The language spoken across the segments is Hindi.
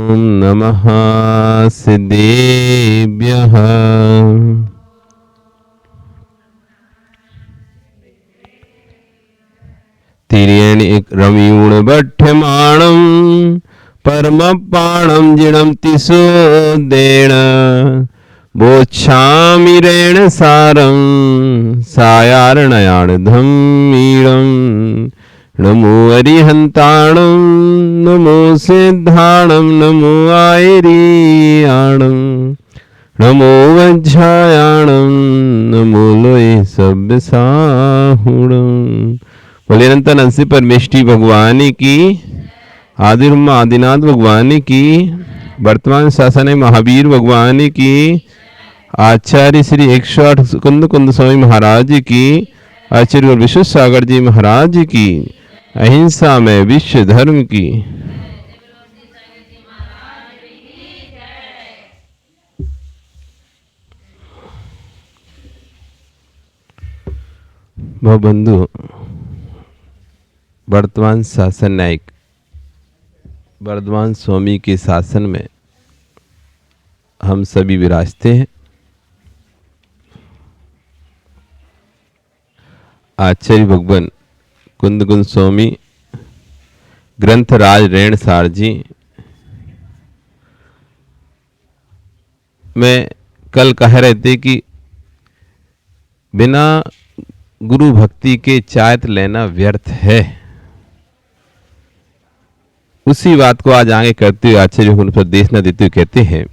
नमः सिद्धेभ्यः। तिर्यणि रम्यूणबठ्यमाणं परमपाणं जिणं तिसोदेण बोच्छामि रेण सारं सायार्णयाणधम्मीळं। नमो अरिहन्ताणं नमो सिद्धाणं नमो आयरीयाणं नमो वज्रायाणं नमो लोये सभ्यसाहुणं। बोले अनंत नंसी परमेष्टि भगवान की, आदिब्रह्म आदिनाथ भगवान की, वर्तमान शासन महावीर भगवान की, आचार्य श्री 108 कुंद कुंद स्वामी महाराज की, आचार्य विश्व सागर जी महाराज की, अहिंसा में विश्व धर्म की। बंधु, वर्तमान शासन न्यायिक वर्धमान स्वामी के शासन में हम सभी विराजते हैं। आचार्य भगवान कुंद कुंद स्वामी ग्रंथराज रेणसार जी, मैं कल कह रहे थे कि बिना गुरु भक्ति के चायत लेना व्यर्थ है। उसी बात को आज आगे करते हुए आचार्य भगवान उपदेश न देते हुए कहते हैं,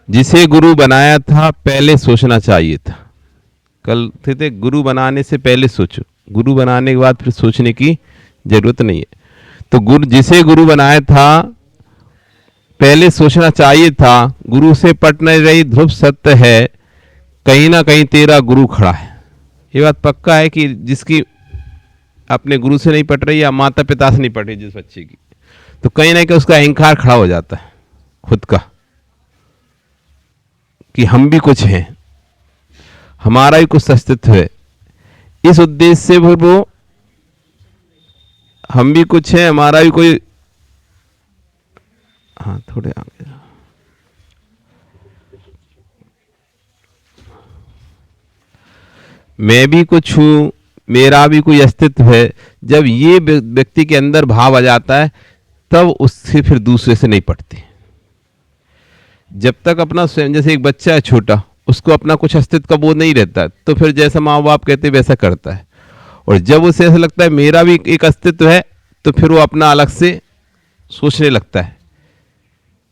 जिसे गुरु बनाया था पहले सोचना चाहिए था। कल थे गुरु बनाने से पहले सोचो, गुरु बनाने के बाद फिर सोचने की जरूरत नहीं है। तो गुरु जिसे गुरु बनाया था पहले सोचना चाहिए था। गुरु से पट नहीं रही ध्रुव सत्य है, कहीं ना कहीं तेरा गुरु खड़ा है। ये बात पक्का है कि जिसकी अपने गुरु से नहीं पट रही या माता पिता से नहीं पट रही जिस बच्चे की, तो कहीं ना कहीं उसका अहंकार खड़ा हो जाता है खुद का, कि हम भी कुछ हैं, हमारा भी कुछ अस्तित्व है। इस उद्देश्य से वो हम भी कुछ हैं, हमारा भी कोई, हाँ थोड़े आगे, मैं भी कुछ हूं, मेरा भी कोई अस्तित्व है। जब ये व्यक्ति के अंदर भाव आ जाता है तब उससे फिर दूसरे से नहीं पटते। जब तक अपना स्वयं, जैसे एक बच्चा है छोटा, उसको अपना कुछ अस्तित्व का बोध नहीं रहता है, तो फिर जैसा माँ बाप कहते वैसा करता है। और जब उसे ऐसा लगता है मेरा भी एक अस्तित्व है, तो फिर वो अपना अलग से सोचने लगता है।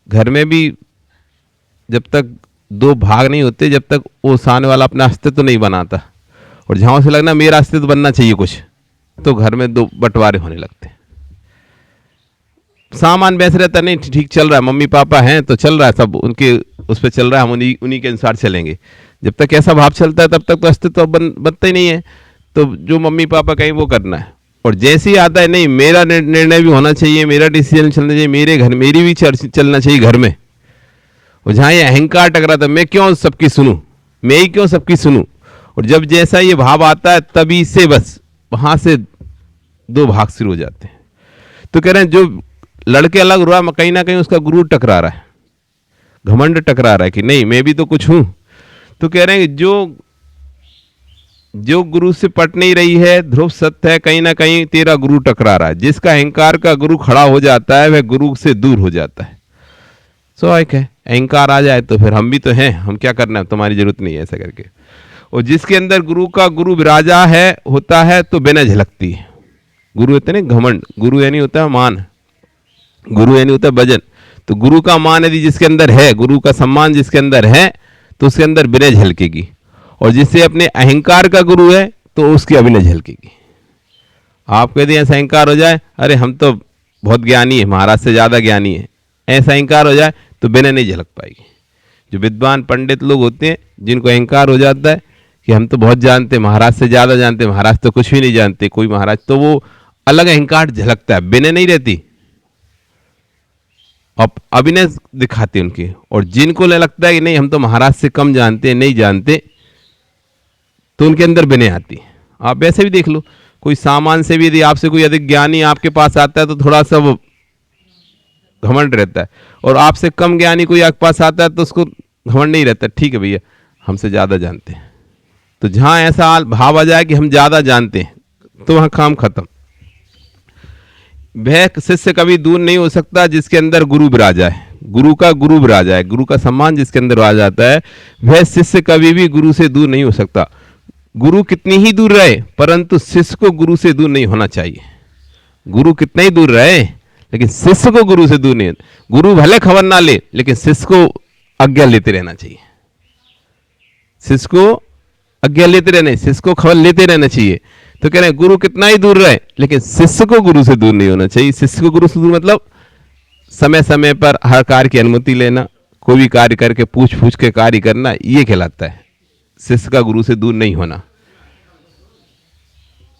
घर में भी जब तक दो भाग नहीं होते, जब तक वो सामने वाला अपना अस्तित्व नहीं बनाता, और जहां से लगना मेरा अस्तित्व बनना चाहिए कुछ, तो घर में दो बंटवारे होने लगते हैं। सामान वैसे रहता नहीं, ठीक चल रहा है, मम्मी पापा हैं तो चल रहा है, सब उनके उस पर चल रहा है, हम उन्हीं के अनुसार चलेंगे। जब तक ऐसा भाव चलता है तब तक तो अस्तित्व बनता ही नहीं है। तो जो मम्मी पापा कहें वो करना है। और जैसे ही आता है नहीं मेरा निर्णय भी होना चाहिए, मेरा डिसीजन चलना चाहिए, मेरे घर मेरी भी चलना चाहिए घर में, और जहाँ ये अहंकार टकराता, मैं क्यों सबकी सुनूं, मैं ही क्यों सबकी सुनूं। और जब जैसा ये भाव आता है तभी से बस वहां से दो भाग शुरू हो जाते हैं। तो कह रहे हैं जो लड़के अलग हुआ, कहीं ना कहीं उसका गुरु टकरा रहा है, घमंड टकरा रहा है कि नहीं मैं भी तो कुछ हूं। तो कह रहे हैं जो गुरु से पट नहीं रही है, ध्रुव सत्य है, कहीं ना कहीं तेरा गुरु टकरा रहा है। जिसका अहंकार का गुरु खड़ा हो जाता है वह गुरु से दूर हो जाता है। स्वाभाविक है, अहंकार आ जाए तो फिर हम भी तो हैं, हम क्या करना है, तुम्हारी जरूरत नहीं है, ऐसा करके। और जिसके अंदर गुरु का गुरु विराजा है होता है तो बिना झलकती है। गुरु होते नहीं घमंड, गुरु यानी होता है मान, गुरु यानी होता है भजन। तो गुरु का मान यदि जिसके अंदर है, गुरु का सम्मान जिसके अंदर है, तो उसके अंदर विनय झलकेगी। और जिससे अपने अहंकार का गुरु है तो उसकी अभिनय झलकेगी। आप कहते हैं ऐसा अहंकार हो जाए, अरे हम तो बहुत ज्ञानी है, महाराज से ज्यादा ज्ञानी है, ऐसा अहंकार हो जाए तो विनय नहीं झलक पाएगी। जो विद्वान पंडित लोग होते हैं जिनको अहंकार हो जाता है कि हम तो बहुत जानते हैं, महाराज से ज्यादा जानते हैं, महाराज तो कुछ भी नहीं जानते, कोई महाराज, तो वो अलग अहंकार झलकता है, विनय नहीं रहती, अब अभिनय दिखाते उनके। और जिनको लगता है कि नहीं हम तो महाराज से कम जानते हैं, नहीं जानते, तो उनके अंदर विनय आती है। आप वैसे भी देख लो, कोई सामान से भी यदि आपसे कोई अधिक ज्ञानी आपके पास आता है तो थोड़ा सा वो घमंड रहता है, और आपसे कम ज्ञानी कोई आपके पास आता है तो उसको घमंड नहीं रहता, ठीक है भैया हमसे ज़्यादा जानते हैं। तो जहाँ ऐसा भाव आ जाए कि हम ज़्यादा जानते हैं तो वहाँ काम खत्म। वह शिष्य कभी दूर नहीं हो सकता जिसके अंदर गुरु विराज जाए, गुरु का गुरु विराज जाए, गुरु का सम्मान जिसके अंदर आ जाता है वह शिष्य कभी भी गुरु से दूर नहीं हो सकता। गुरु कितनी ही दूर रहे परंतु शिष्य को गुरु से दूर नहीं होना चाहिए। गुरु कितना ही दूर रहे लेकिन शिष्य को गुरु से दूर नहीं। गुरु भले खबर ना ले लेकिन शिष्य को आज्ञा लेते रहना चाहिए, शिष्य को आज्ञा लेते रहना, शिष्य को खबर लेते रहना चाहिए। तो कह रहे हैं गुरु कितना ही दूर रहे लेकिन शिष्य को गुरु से दूर नहीं होना चाहिए। शिष्य को गुरु से दूर मतलब समय समय पर हर कार्य की अनुमति लेना, कोई भी कार्य करके पूछ पूछ के कार्य करना, ये कहलाता है शिष्य का गुरु से दूर नहीं होना।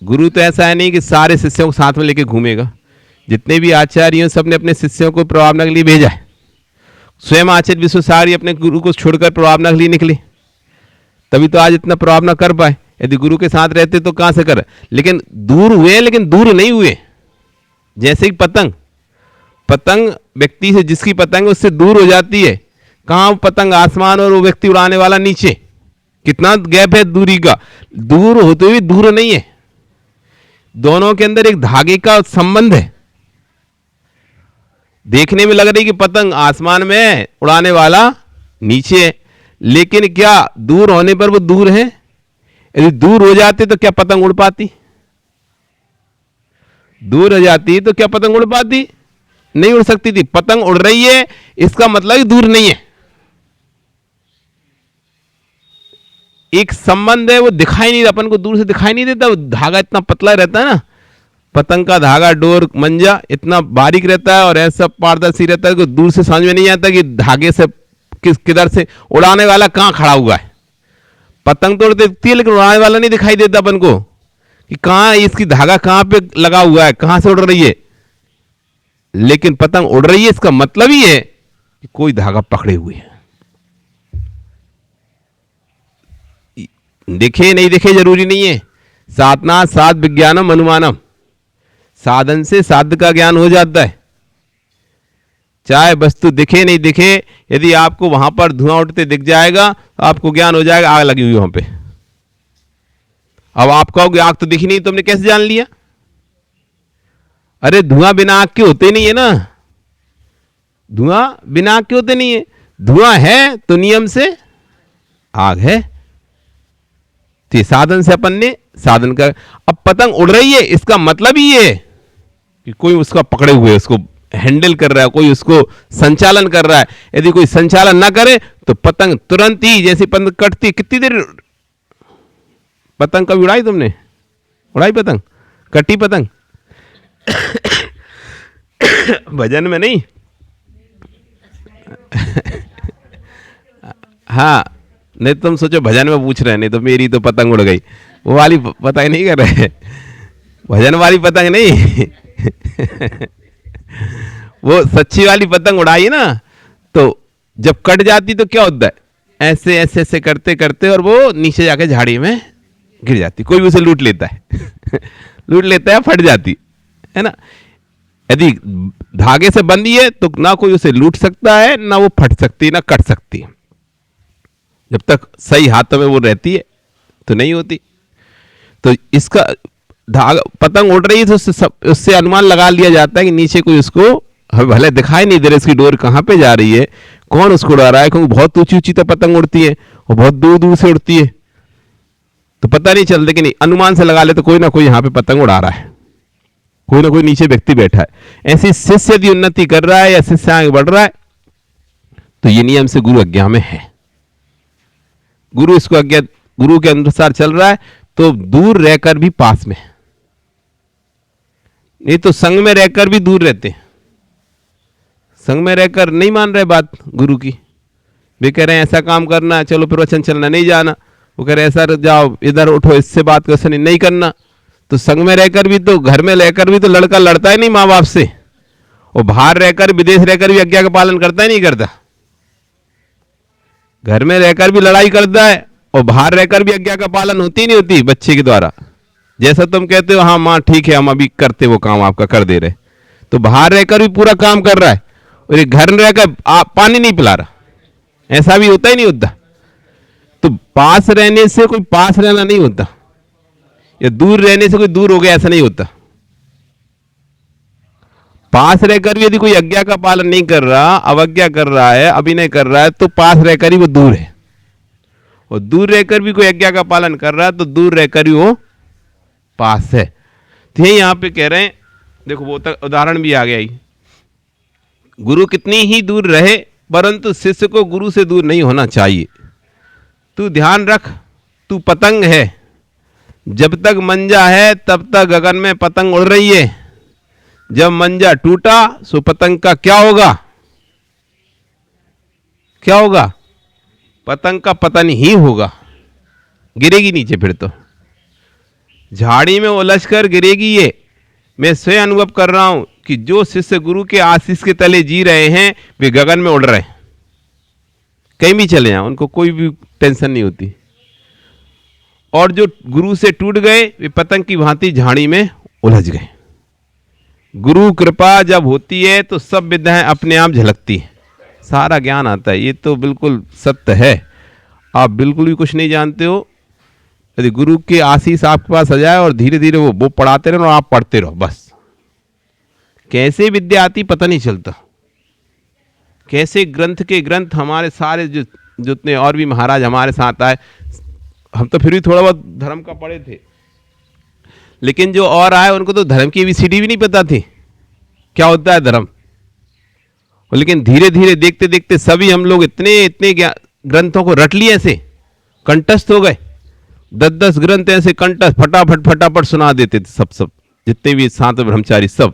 गुरु तो ऐसा है नहीं कि सारे शिष्यों को साथ में लेके घूमेगा। जितने भी आचार्य हैं सबने अपने शिष्यों को प्रभावना के लिए भेजा है। स्वयं आचार्य विश्वसारी अपने गुरु को छोड़कर प्रभावना के लिए निकले, तभी तो आज इतना प्रभावना कर पाए। यदि गुरु के साथ रहते तो कहां से कर, लेकिन दूर हुए, लेकिन दूर नहीं हुए। जैसे ही पतंग, पतंग व्यक्ति से जिसकी पतंग उससे दूर हो जाती है, कहां पतंग आसमान और वो व्यक्ति उड़ाने वाला नीचे, कितना गैप है दूरी का, दूर होते हुए दूर नहीं है। दोनों के अंदर एक धागे का संबंध है। देखने में लग रही कि पतंग आसमान में है, उड़ाने वाला नीचे है, लेकिन क्या दूर होने पर वो दूर है? यदि दूर हो जाते तो क्या पतंग उड़ पाती? दूर हो जाती तो क्या पतंग उड़ पाती? नहीं उड़ सकती थी। पतंग उड़ रही है इसका मतलब ही दूर नहीं है। एक संबंध है, वो दिखाई नहीं, अपन को दूर से दिखाई नहीं देता। वो धागा इतना पतला रहता है ना, पतंग का धागा, डोर, मंजा इतना बारीक रहता है और ऐसा पारदर्शी रहता है कि दूर से समझ में नहीं आता कि धागे से किधर से उड़ाने वाला कहां खड़ा हुआ है। पतंग तो उड़ दिखती है लेकिन उड़ाने वाला नहीं दिखाई देता अपन को कि कहां इसकी धागा कहां पे लगा हुआ है, कहां से उड़ रही है। लेकिन पतंग उड़ रही है इसका मतलब ही है कि कोई धागा पकड़े हुए है। दिखे नहीं दिखे जरूरी नहीं है। साधना साध विज्ञानम अनुमानम, साधन से साध्य का ज्ञान हो जाता है। चाहे वस्तु दिखे नहीं दिखे, यदि आपको वहां पर धुआं उठते दिख जाएगा तो आपको ज्ञान हो जाएगा आग लगी हुई वहां पे। अब आप कहोगे आग तो दिखी नहीं, तुमने कैसे जान लिया? अरे धुआं बिना आग के होते नहीं है ना, धुआं बिना आग के होते नहीं है। धुआं है तो नियम से आग है। तो साधन से अपन ने साधन कर, अब पतंग उड़ रही है इसका मतलब ही है कि कोई उसका पकड़े हुए, उसको हैंडल कर रहा है, कोई उसको संचालन कर रहा है। यदि कोई संचालन ना करे तो पतंग तुरंत ही, जैसे पतंग कटती, कितनी देर पतंग कभी उड़ाई तुमने? उड़ाई पतंग? कटी पतंग? भजन में नहीं। हाँ, नहीं तुम सोचो भजन में पूछ रहे, नहीं तो मेरी तो पतंग उड़ गई, वो वाली पतंग नहीं कर रहे, भजन वाली पतंग नहीं। वो सच्ची वाली पतंग उड़ाई ना, तो जब कट जाती तो क्या होता है, ऐसे ऐसे ऐसे करते करते और वो नीचे जाके झाड़ी में गिर जाती, कोई भी उसे लूट लेता है। लूट लेता है, फट जाती है ना। यदि धागे से बंधी है तो ना कोई उसे लूट सकता है, ना वो फट सकती, ना कट सकती। जब तक सही हाथों में वो रहती है तो नहीं होती। तो इसका धागा, पतंग उड़ रही है तो उससे अनुमान लगा लिया जाता है कि नीचे कोई उसको भले दिखाई नहीं दे रहा, इसकी डोर कहां पे जा रही है, कौन उसको उड़ा रहा है, क्योंकि बहुत ऊंची ऊंची तो पतंग उड़ती है और बहुत दूर दूर से उड़ती है, तो पता नहीं चलता। लेकिन अनुमान से लगा ले तो कोई ना कोई यहां पे पतंग उड़ा रहा है, कोई ना कोई नीचे व्यक्ति बैठा है। ऐसी शिष्य यदि उन्नति कर रहा है या शिष्य आगे बढ़ रहा है तो ये नियम से गुरु आज्ञा में है। गुरु इसको आज्ञा, गुरु के अनुसार चल रहा है तो दूर रहकर भी पास में, नहीं तो संग में रहकर भी दूर रहते हैं। संग में रहकर नहीं मान रहे बात गुरु की, वे कह रहे हैं ऐसा काम करना, चलो प्रवचन चलना, नहीं जाना। वो कह रहे ऐसा जाओ, इधर उठो, इससे बात कर, नहीं करना। तो संग में रहकर भी तो, घर में रहकर भी तो लड़का लड़ता है नहीं माँ बाप से, और बाहर रहकर, विदेश रहकर भी आज्ञा का पालन करता है नहीं करता। घर में रहकर भी लड़ाई करता है और बाहर रहकर भी आज्ञा का पालन होती नहीं होती बच्चे के द्वारा। जैसा तुम कहते हो हाँ माँ ठीक है हम अभी करते वो काम आपका कर दे रहे, तो बाहर रहकर भी पूरा काम कर रहा है और ये घर में रहकर आप पानी नहीं पिला रहा, ऐसा भी होता ही नहीं होता। तो पास रहने से कोई पास रहना नहीं होता, या दूर रहने से कोई दूर हो गया ऐसा नहीं होता। पास रहकर भी यदि कोई आज्ञा का पालन नहीं कर रहा, अवज्ञा कर रहा है, अभिनय कर रहा है, तो पास रहकर ही वो दूर है, और दूर रहकर भी कोई आज्ञा का पालन कर रहा है तो दूर रहकर ही वो पास है। तो ये यहां पे कह रहे हैं, देखो वो तक उदाहरण भी आ गया ही, गुरु कितनी ही दूर रहे परंतु शिष्य को गुरु से दूर नहीं होना चाहिए। तू ध्यान रख, तू पतंग है, जब तक मंजा है तब तक गगन में पतंग उड़ रही है, जब मंजा टूटा सो पतंग का क्या होगा, क्या होगा, पतंग का पतन ही होगा, गिरेगी नीचे, फिर तो झाड़ी में उलझकर गिरेगी। ये मैं स्वयं अनुभव कर रहा हूं कि जो शिष्य गुरु के आशीष के तले जी रहे हैं वे गगन में उड़ रहे हैं, कहीं भी चले जाएं उनको कोई भी टेंशन नहीं होती, और जो गुरु से टूट गए वे पतंग की भांति झाड़ी में उलझ गए। गुरु कृपा जब होती है तो सब विद्याएं अपने आप झलकती है, सारा ज्ञान आता है, ये तो बिल्कुल सत्य है। आप बिल्कुल भी कुछ नहीं जानते हो, यदि गुरु के आशीष आपके पास आ जाए और धीरे धीरे वो पढ़ाते रहो और आप पढ़ते रहो, बस कैसे विद्या आती पता नहीं चलता, कैसे ग्रंथ के ग्रंथ हमारे सारे जितने और भी महाराज हमारे साथ आए, हम तो फिर भी थोड़ा बहुत धर्म का पढ़े थे, लेकिन जो और आए उनको तो धर्म की ABCD भी नहीं पता थी क्या होता है धर्म। लेकिन धीरे धीरे देखते देखते सभी हम लोग इतने इतने ग्रंथों को रट लिए, ऐसे कंठस्थ हो गए, 10-10 ग्रंथ ऐसे कंठस्थ फटाफट फटाफट सुना देते थे, सब जितने भी सात ब्रह्मचारी सब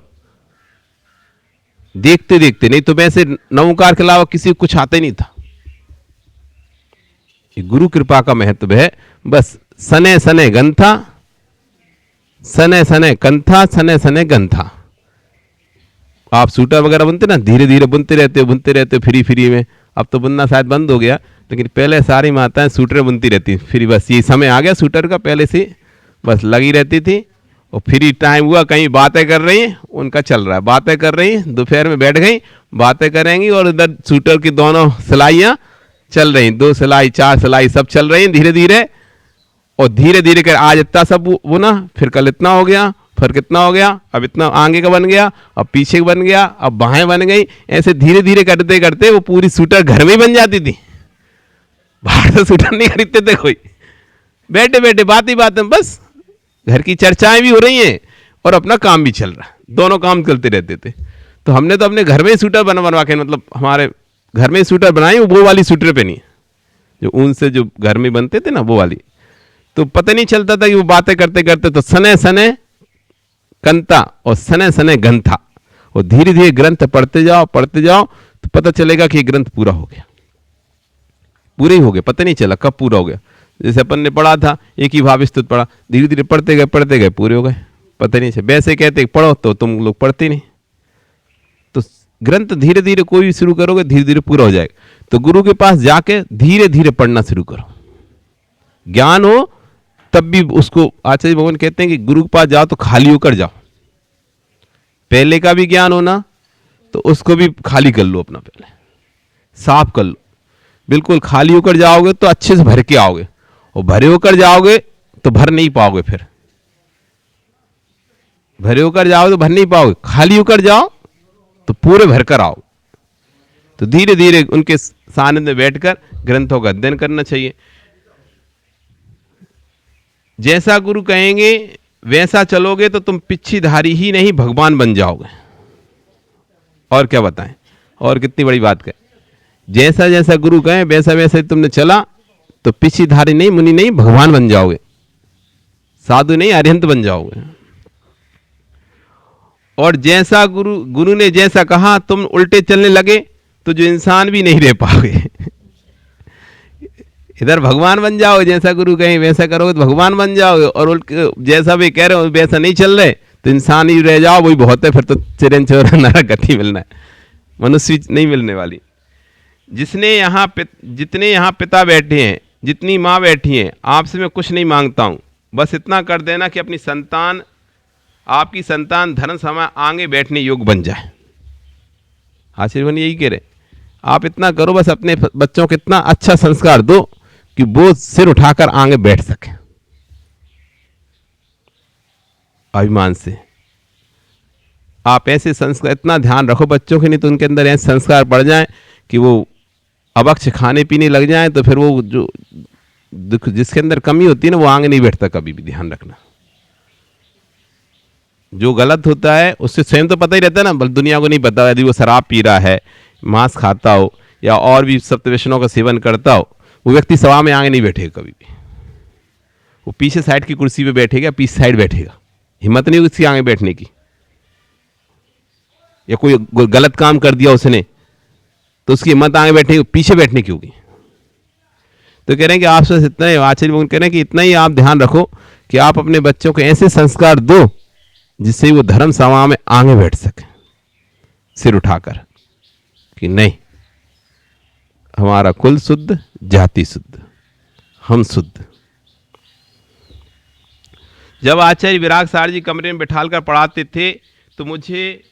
देखते देखते, नहीं तो वैसे नवकार के अलावा किसी को कुछ आता ही नहीं था। ये गुरु कृपा का महत्व है। बस सने सने गंथा, सने सने कंथा, सने सने गंथा। आप सूटर वगैरह बुनते ना, धीरे धीरे बुनते रहते हो फ्री में। अब तो बुनना शायद बंद हो गया, लेकिन पहले सारी माताएं सूटर बुनती रहती फिर, बस ये समय आ गया सूटर का, पहले से बस लगी रहती थी, और फ्री टाइम हुआ कहीं बातें कर रही हैं, उनका चल रहा है, बातें कर रही हैं, दोपहर में बैठ गई बातें करेंगी, और इधर सूटर की दोनों सिलाइयाँ चल रही, 2 सिलाई 4 सिलाई सब चल रही हैं धीरे धीरे, और धीरे धीरे कर आज इतना सब बुना, फिर कल इतना हो गया, फिर कितना हो गया, अब इतना आगे का बन गया, अब पीछे का बन गया, अब बाहें बन गई, ऐसे धीरे धीरे करते करते वो पूरी सूटर घर में ही बन जाती थी। बाहर से सूटर नहीं खरीदते थे कोई, बैठे बैठे बात ही बात में बस घर की चर्चाएं भी हो रही हैं और अपना काम भी चल रहा है, दोनों काम चलते रहते थे। तो हमने तो अपने घर में ही सूटर बनवा के, मतलब हमारे घर में ही सूटर बनाई, वो वाली सूटर पहनी जो ऊन से जो घर में बनते थे ना, वो वाली। तो पता नहीं चलता था कि वो बातें करते करते तो सने सने कंता और सने सने गंथा, और धीरे धीरे ग्रंथ पढ़ते जाओ तो पता चलेगा कि ग्रंथ पूरा हो गया, पूरे ही हो गए, पता नहीं चला कब पूरा हो गया। जैसे अपन ने पढ़ा था एक ही भाव स्तुत पढ़ा, धीरे धीरे पढ़ते गए पूरे हो गए, पता नहीं चला। वैसे कहते पढ़ो तो तुम लोग पढ़ते नहीं, तो ग्रंथ धीरे धीरे कोई भी शुरू करोगे धीरे धीरे पूरा हो जाएगा। तो गुरु के पास जाके धीरे धीरे पढ़ना शुरू करो, ज्ञान हो तब भी उसको, आचार्य भगवान कहते हैं कि गुरु के पास जाओ तो खाली होकर जाओ, पहले का भी ज्ञान होना तो उसको भी खाली कर लो, अपना पहले साफ कर लो, बिल्कुल खाली होकर जाओगे तो अच्छे से भर के आओगे, और भरे होकर जाओगे तो भर नहीं पाओगे, फिर भरे होकर जाओगे तो भर नहीं पाओगे, खाली होकर जाओ तो पूरे भर कर आओ। तो धीरे धीरे उनके सानिध्य में बैठकर ग्रंथों का अध्ययन करना चाहिए। जैसा गुरु कहेंगे वैसा चलोगे तो तुम पिछीधारी ही नहीं भगवान बन जाओगे। और क्या बताएं, और कितनी बड़ी बात कहें, जैसा जैसा गुरु कहें वैसा वैसा तुमने चला तो पिछीधारी नहीं, मुनि नहीं, भगवान बन जाओगे, साधु नहीं अरिहंत बन जाओगे। और जैसा गुरु ने जैसा कहा तुम उल्टे चलने लगे तो जो इंसान भी नहीं रह पाओगे। इधर भगवान बन जाओगे, जैसा गुरु कहें वैसा करोगे तो भगवान बन जाओगे, और जैसा भी कह रहे हो वैसा नहीं चल रहे तो इंसान ही रह जाओ, वही बहुत है, फिर तो चिरंजीव नरक गति मिलना है, मनुष्य नहीं मिलने वाली। जितने यहाँ पिता बैठे हैं, जितनी माँ बैठी हैं, आपसे मैं कुछ नहीं मांगता हूँ, बस इतना कर देना कि अपनी संतान, आपकी संतान धर्म सभा आगे बैठने योग्य बन जाए। आचार्य मुनि यही कह रहे, आप इतना करो, बस अपने बच्चों को इतना अच्छा संस्कार दो कि वो सिर उठाकर आगे बैठ सके अभिमान से। आप ऐसे संस्कार, इतना ध्यान रखो बच्चों के, नहीं तो उनके अंदर ऐसे संस्कार पड़ जाए कि वो अबक्ष खाने पीने लग जाए, तो फिर वो जो जिसके अंदर कमी होती है ना, वो आगे नहीं बैठता कभी भी। ध्यान रखना, जो गलत होता है उससे स्वयं तो पता ही रहता है ना, बल्कि दुनिया को नहीं पता। यदि वो शराब पी रहा है, मांस खाता हो या और भी सप्त व्यसनों का सेवन करता हो, वो व्यक्ति सभा में आगे नहीं बैठेगा कभी भी। वो पीछे साइड की कुर्सी पे बैठेगा, पीछे साइड बैठेगा, हिम्मत नहीं होगी उसकी आगे बैठने की। या कोई गलत काम कर दिया उसने, तो उसकी हिम्मत आगे बैठने की, पीछे बैठने की होगी। तो कह रहे हैं कि आपसे इतना ही, आचार्य कह रहे हैं कि इतना ही आप ध्यान रखो कि आप अपने बच्चों को ऐसे संस्कार दो जिससे वो धर्म सभा में आगे बैठ सके सिर उठाकर, कि नहीं हमारा कुल शुद्ध, जाति शुद्ध, हम शुद्ध। जब आचार्य विराग सार जी कमरे में बिठालकर पढ़ाते थे तो मुझे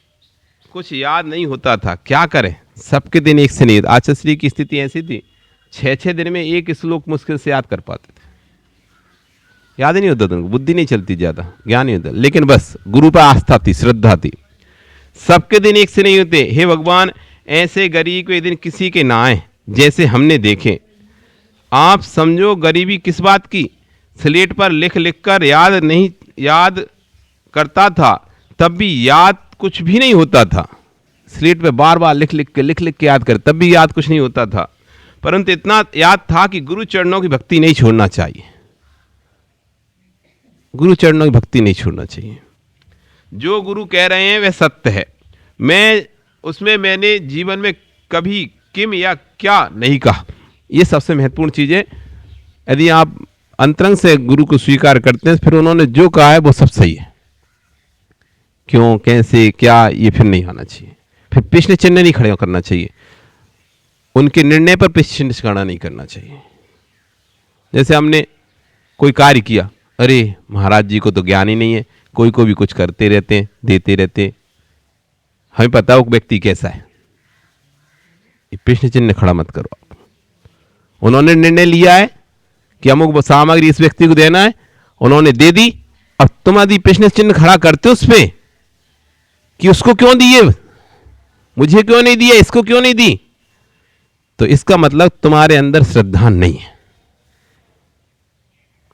कुछ याद नहीं होता था, क्या करें, सबके दिन एक से नहीं। आचार्य श्री की स्थिति ऐसी थी, 6-6 दिन में एक श्लोक मुश्किल से याद कर पाते थे। याद ही नहीं होता था उनको, बुद्धि नहीं चलती, ज़्यादा ज्ञान नहीं होता, लेकिन बस गुरु पर आस्था थी, श्रद्धा थी। सबके दिन एक से नहीं होते। हे भगवान, ऐसे गरीब के दिन किसी के ना आए जैसे हमने देखे। आप समझो गरीबी किस बात की, स्लेट पर लिख लिख कर याद करता था, तब भी याद कुछ भी नहीं होता था। स्लेट पे बार बार लिख लिख के याद कर, तब भी याद कुछ नहीं होता था। परंतु इतना याद था कि गुरु चरणों की भक्ति नहीं छोड़ना चाहिए, गुरु चरणों की भक्ति नहीं छोड़ना चाहिए। जो गुरु कह रहे हैं वह सत्य है, मैंने जीवन में कभी किम या क्या नहीं कहा। ये सबसे महत्वपूर्ण चीज़ है। यदि आप अंतरंग से गुरु को स्वीकार करते हैं, फिर उन्होंने जो कहा है वो सब सही है। क्यों, कैसे, क्या, ये फिर नहीं आना चाहिए। फिर प्रश्न चिन्ह नहीं खड़े करना चाहिए, उनके निर्णय पर प्रश्न चिन्ह खड़ा नहीं करना चाहिए। जैसे हमने कोई कार्य किया, अरे महाराज जी को तो ज्ञान ही नहीं है, कोई को भी कुछ करते रहते हैं, देते रहते हैं, हमें पता हो व्यक्ति कैसा है। प्रश्न चिन्ह खड़ा मत करो आप। उन्होंने निर्णय लिया है कि अमुक सामग्री इस व्यक्ति को देना है, उन्होंने दे दी, अब तुम यदि प्रश्न चिन्ह खड़ा करते हो उस पे कि उसको क्यों दिए, मुझे क्यों नहीं दिया, इसको क्यों नहीं दी, तो इसका मतलब तुम्हारे अंदर श्रद्धा नहीं है।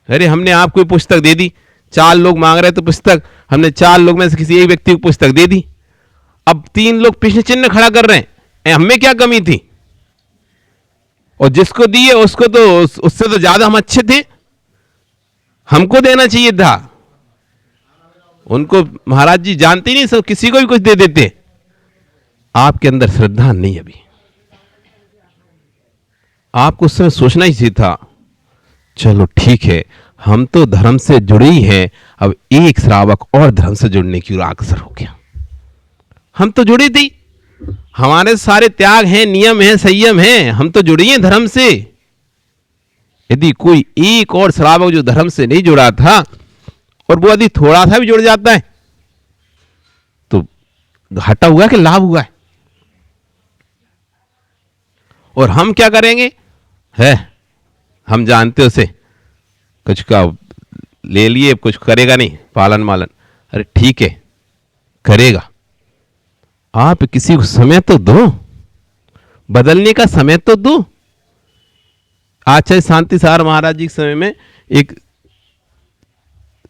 अरे हमने आपको पुस्तक दे दी, 4 लोग मांग रहे तो पुस्तक, हमने 4 लोग में से किसी एक व्यक्ति को पुस्तक दे दी, अब 3 लोग प्रश्न चिन्ह खड़ा कर रहे हैं, हमें क्या कमी थी, और जिसको दिए उसको तो उससे तो ज्यादा हम अच्छे थे, हमको देना चाहिए था। उनको महाराज जी जानते ही नहीं, सब किसी को भी कुछ दे देते। आपके अंदर श्रद्धा नहीं है। अभी आपको उस समय सोचना ही चाहिए था, चलो ठीक है, हम तो धर्म से जुड़े ही हैं, अब एक श्रावक और धर्म से जुड़ने की ओर अग्रसर हो गया। हम तो जुड़े थे, हमारे सारे त्याग हैं, नियम हैं, संयम हैं, हम तो जुड़े हैं धर्म से। यदि कोई एक और श्रावक जो धर्म से नहीं जुड़ा था और वो यदि थोड़ा सा भी जुड़ जाता है तो घाटा हुआ कि लाभ हुआ है। और हम क्या करेंगे, है हम जानते उसे कुछ का ले लिए, कुछ करेगा नहीं, पालन मालन, अरे ठीक है करेगा, आप किसी को समय तो दो, बदलने का समय तो दो। आचार्य शांति सार महाराज जी के समय में एक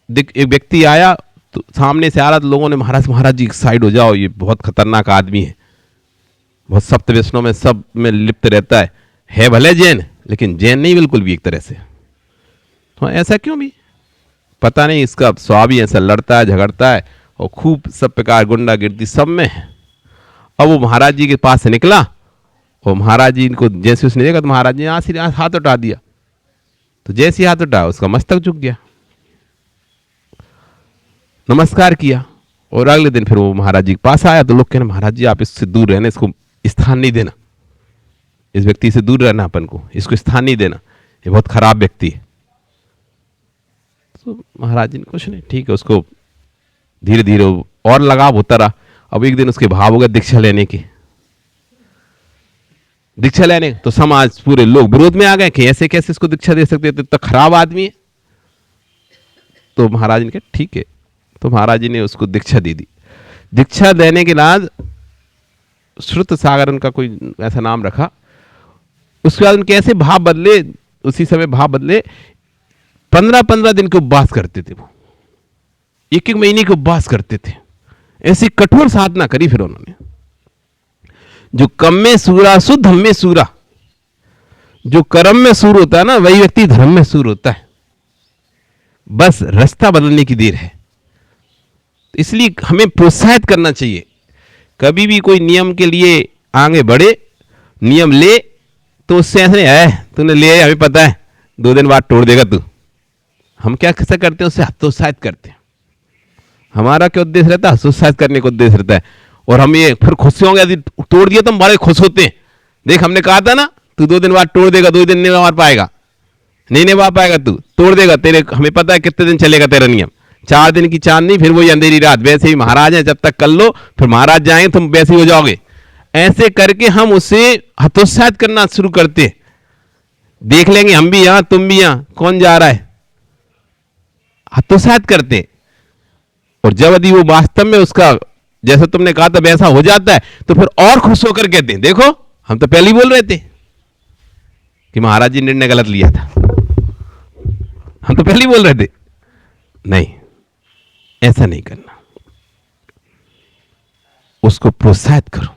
व्यक्ति आया, तो सामने से आ रहा, तो लोगों ने महाराज जी साइड हो जाओ, ये बहुत खतरनाक आदमी है, बहुत सप्त व्यसनों में सब में लिप्त रहता है भले जैन, लेकिन जैन नहीं बिल्कुल भी एक तरह से। तो ऐसा क्यों भी पता नहीं, इसका स्वभाव ही ऐसा, लड़ता है, झगड़ता है और खूब सब प्रकार गुंडागिर्दी सब में है। अब वो महाराज जी के पास से निकला और महाराज जी इनको जैसे उसने देखा तो महाराज जी यहाँ हाथ उठा दिया, तो जैसे हाथ उठा उसका मस्तक झुक गया, नमस्कार किया। और अगले दिन फिर वो महाराज जी के पास आया, तो लोग कहने महाराज जी आप इससे दूर रहना, इसको स्थान नहीं देना, इस व्यक्ति से दूर रहना, अपन को इसको स्थान नहीं देना, ये बहुत खराब व्यक्ति है। तो महाराज जी ने कुछ नहीं, ठीक है, उसको धीरे धीरे और लगाव होता रहा। अब एक दिन उसके भाव हो गए दीक्षा लेने की। दीक्षा लेने तो समाज पूरे लोग विरोध में आ गए कि ऐसे कैसे इसको दीक्षा दे सकते, तो खराब आदमी है। तो महाराज ने कहा ठीक है, तो महाराज जी ने उसको दीक्षा दे दी। दीक्षा देने के बाद श्रुत सागर उनका कोई ऐसा नाम रखा। उसके बाद उनके ऐसे भाव बदले, उसी समय भाव बदले। 15-15 दिन के उपवास करते थे वो, 1-1 महीने के उपवास करते थे। ऐसी कठोर साधना करी फिर उन्होंने। जो कम में सूरा सु धम में सूरा, जो कर्म में सूर होता है ना, वही व्यक्ति धर्म में सूर होता है। बस रास्ता बदलने की देर है। इसलिए हमें प्रोत्साहित करना चाहिए। कभी भी कोई नियम के लिए आगे बढ़े, नियम ले, तो उससे ऐसे है तूने ले, हमें पता है 2 दिन बाद तोड़ देगा तू। हम क्या कैसे करते हैं, उससे हतोत्साहित करते हैं। हमारा क्या उद्देश्य रहता है? हतोत्साहित करने का उद्देश्य रहता है। और हम ये फिर खुश होंगे, यदि तोड़ दिया तो हम बड़े खुश होते हैं। देख हमने कहा था ना तू 2 दिन बाद तोड़ देगा, 2 दिन नहीं मार पाएगा, नहीं निभा पाएगा, तू तोड़ देगा। तेरे हमें पता है कितने दिन चलेगा तेरा नियम, 4 दिन की चांदनी, फिर वही अंधेरी रात। वैसे ही महाराज हैं, जब तक कर लो, फिर महाराज जाएंगे तुम वैसे ही हो जाओगे। ऐसे करके हम उसे हतोत्साहित करना शुरू करते। देख लेंगे हम भी यहां, तुम भी यहां, कौन जा रहा है, हतोत्साहित करते। और जब यदि वो वास्तव में उसका जैसा तुमने कहा था वैसा हो जाता है, तो फिर और खुश होकर कहते हैं देखो हम तो पहले ही बोल रहे थे कि महाराज जी निर्णय गलत लिया था, हम तो पहले ही बोल रहे थे। नहीं, ऐसा नहीं करना। उसको प्रोत्साहित करो,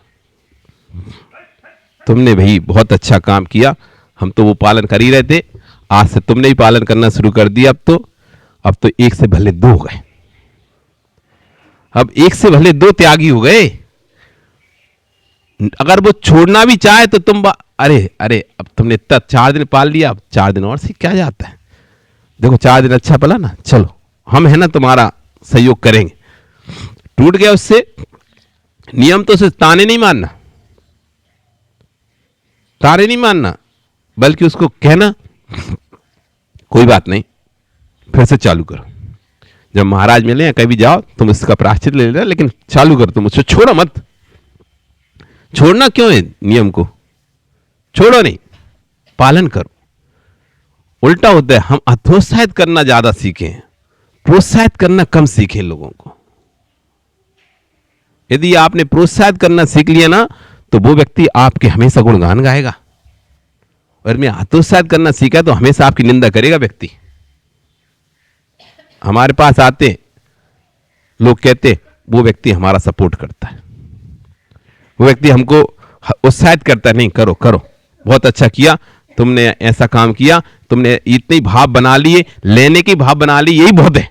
तुमने भाई बहुत अच्छा काम किया, हम तो वो पालन कर ही रहे थे, आज से तुमने ही पालन करना शुरू कर दिया। अब तो 1 से भले 2 हो गए, अब 1 से भले 2 त्यागी हो गए। अगर वो छोड़ना भी चाहे तो तुम अरे अब तुमने इतना 4 दिन पाल लिया, अब 4 दिन और सीख क्या जाता है। देखो 4 दिन अच्छा पला ना, चलो हम है ना तुम्हारा सहयोग करेंगे। टूट गया उससे नियम, तो उसे ताने नहीं मानना, ताने नहीं मानना, बल्कि उसको कहना कोई बात नहीं, फिर से चालू करो। जब महाराज मिले या कभी जाओ तुम इसका प्रायश्चित ले लेना, लेकिन चालू करो, तुम उसको छोड़ो मत। छोड़ना क्यों है नियम को, छोड़ो नहीं, पालन करो। उल्टा होता है, हम हतोत्साहित करना ज्यादा सीखे, प्रोत्साहित करना कम सीखे लोगों को। यदि आपने प्रोत्साहित करना सीख लिया ना, तो वो व्यक्ति आपके हमेशा गुणगान गाएगा। और मैं हतोत्साहित करना सीखा तो हमेशा आपकी निंदा करेगा व्यक्ति। हमारे पास आते लोग कहते वो व्यक्ति हमारा सपोर्ट करता है, वो व्यक्ति हमको उत्साहित करता है, नहीं करो करो, बहुत अच्छा किया तुमने, ऐसा काम किया तुमने, इतने भाव बना लिए, लेने के भाव बना लिए, यही बहुत है।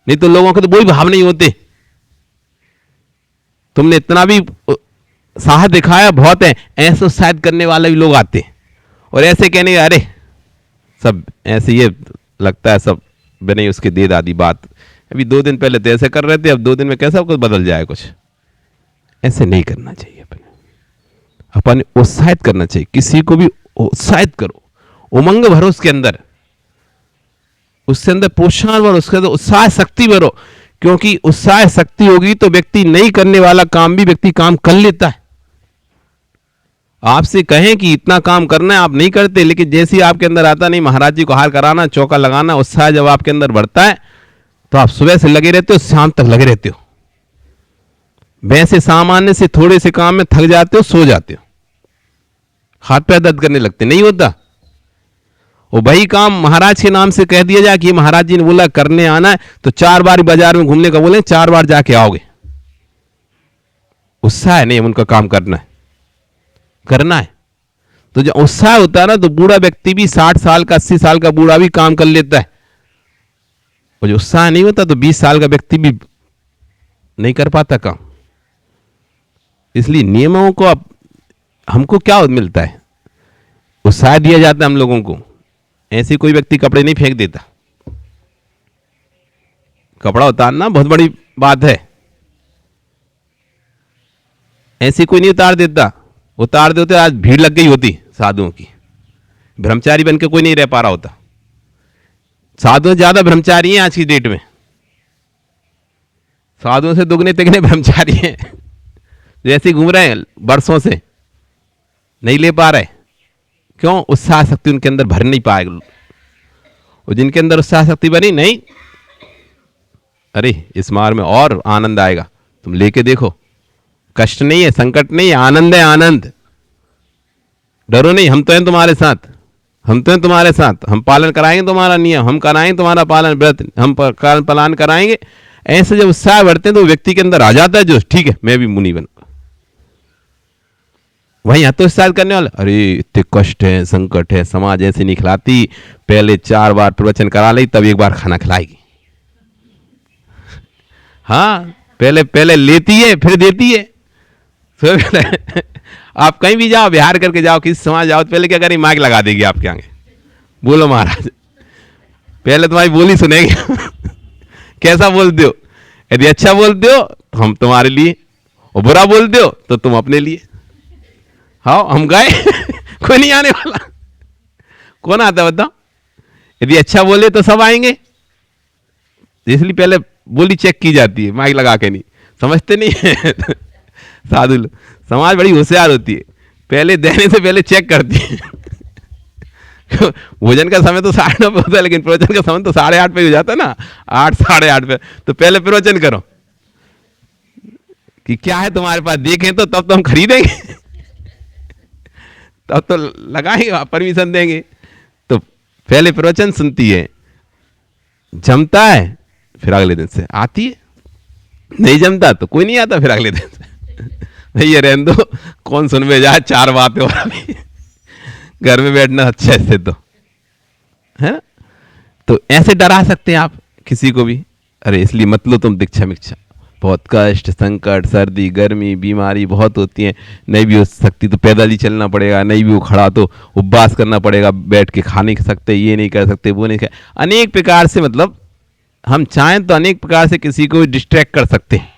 नहीं तो लोगों के तो वही भाव नहीं होते। तुमने इतना भी साहस दिखाया, बहुत है, ऐसे उत्साहित करने वाले भी लोग आते और ऐसे कहने अरे सब ऐसे, ये लगता है सब बने उसके दे दादी बात, अभी 2 दिन पहले तो ऐसे कर रहे थे, अब 2 दिन में कैसा कुछ बदल जाए कुछ। ऐसे नहीं करना चाहिए। अपन उत्साहित करना चाहिए, किसी को भी उत्साहित करो, उमंग भरो उसके अंदर, उसके अंदर पोषण भरो, उसके अंदर उत्साह शक्ति भरो। क्योंकि उत्साह शक्ति होगी तो व्यक्ति नहीं करने वाला काम भी व्यक्ति काम कर लेता है। आपसे कहें कि इतना काम करना है, आप नहीं करते, लेकिन जैसे ही आपके अंदर आता, नहीं महाराज जी को हार कराना, चौका लगाना, उत्साह जब आपके अंदर बढ़ता है तो आप सुबह से लगे रहते हो, शाम तक लगे रहते हो। वैसे सामान्य से थोड़े से काम में थक जाते हो, सो जाते हो, हाथ पैर दर्द करने लगते, नहीं होता। वो वही काम महाराज के नाम से कह दिया जाए कि महाराज जी ने बोला करने आना है, तो 4 बार बाजार में घूमने का बोले, 4 बार जाके आओगे। उत्साह है नहीं, उनका काम करना है, करना है। तो जब उत्साह होता है ना, तो बूढ़ा व्यक्ति भी 60 साल का, 80 साल का बूढ़ा भी काम कर लेता है। और जो उत्साह नहीं होता तो 20 साल का व्यक्ति भी नहीं कर पाता काम। इसलिए नियमों को अब हमको क्या मिलता है, उत्साह दिया जाता है हम लोगों को। ऐसे कोई व्यक्ति कपड़े नहीं फेंक देता, कपड़ा उतारना बहुत बड़ी बात है, ऐसे कोई नहीं उतार देता। उतार देते आज भीड़ लग गई होती साधुओं की, ब्रह्मचारी बन के कोई नहीं रह पा रहा होता। साधुओं से ज्यादा ब्रह्मचारी हैं आज की डेट में, साधुओं से दुगने तिगने ब्रह्मचारी हैं, जैसे घूम रहे हैं बरसों से, नहीं ले पा रहे। क्यों? उत्साह शक्ति उनके अंदर भर नहीं पाए। और जिनके अंदर उत्साह शक्ति बनी नहीं, अरे इस मार्ग में और आनंद आएगा, तुम लेके देखो। कष्ट नहीं है, संकट नहीं है, आनंद है, आनंद। डरो नहीं, हम तो हैं तुम्हारे साथ, हम तो हैं तुम्हारे साथ, हम पालन कराएंगे तुम्हारा नियम, हम कराएंगे तुम्हारा पालन व्रत, हम पालन कराएंगे। ऐसे जब उत्साह बढ़ते हैं तो व्यक्ति के अंदर आ जाता है जो ठीक है मैं भी मुनि बनूंगा। वहीं हतोत्साह करने वाला, अरे इतने कष्ट है, संकट है, समाज ऐसे नहीं खिलाती, पहले 4 बार प्रवचन करा ली तब 1 बार खाना खिलाएगी। हाँ, पहले लेती है फिर देती है। आप कहीं भी जाओ, बिहार करके जाओ, किसी समाज जाओ, तो पहले क्या करें, माइक लगा देगी आपके आगे, बोलो महाराज, पहले तुम्हारी बोली सुनेगी। कैसा बोलते हो? यदि अच्छा बोलते हो तो हम तुम्हारे लिए, और बुरा बोलते हो तो तुम अपने लिए। हाँ, हम गए। कोई नहीं आने वाला। कौन आता बताओ? यदि अच्छा बोले तो सब आएंगे, इसलिए पहले बोली चेक की जाती है, माइक लगा के नहीं। समझते नहीं है साधु लोग। समाज बड़ी होशियार होती है, पहले देने से पहले चेक करती है। भोजन का समय तो 9:30 पे होता है, लेकिन प्रवचन का समय तो 8:30 पे हो जाता है ना, 8 साढ़े 8 पे। तो पहले प्रवचन करो कि क्या है तुम्हारे पास, देखें तो तब तो हम खरीदेंगे। तब तो लगाएंगे, परमिशन देंगे। तो पहले प्रवचन सुनती है, जमता है फिर अगले दिन से आती है, नहीं जमता तो कोई नहीं आता फिर अगले दिन से। भैया रहने दो, कौन सुनवे जाए, 4 बातें और अभी घर में बैठना अच्छा है तो, है ना। तो ऐसे डरा सकते हैं आप किसी को भी, अरे इसलिए मत लो तुम दीक्षा मिक्षा, बहुत कष्ट, संकट, सर्दी, गर्मी, बीमारी बहुत होती है, नहीं भी हो सकती तो पैदल ही चलना पड़ेगा, नहीं भी हो खड़ा तो उपवास करना पड़ेगा, बैठ के खा नहीं सकते, ये नहीं कर सकते, वो नहीं कर, अनेक प्रकार से, मतलब हम चाहें तो अनेक प्रकार से किसी को डिस्ट्रैक्ट कर सकते हैं,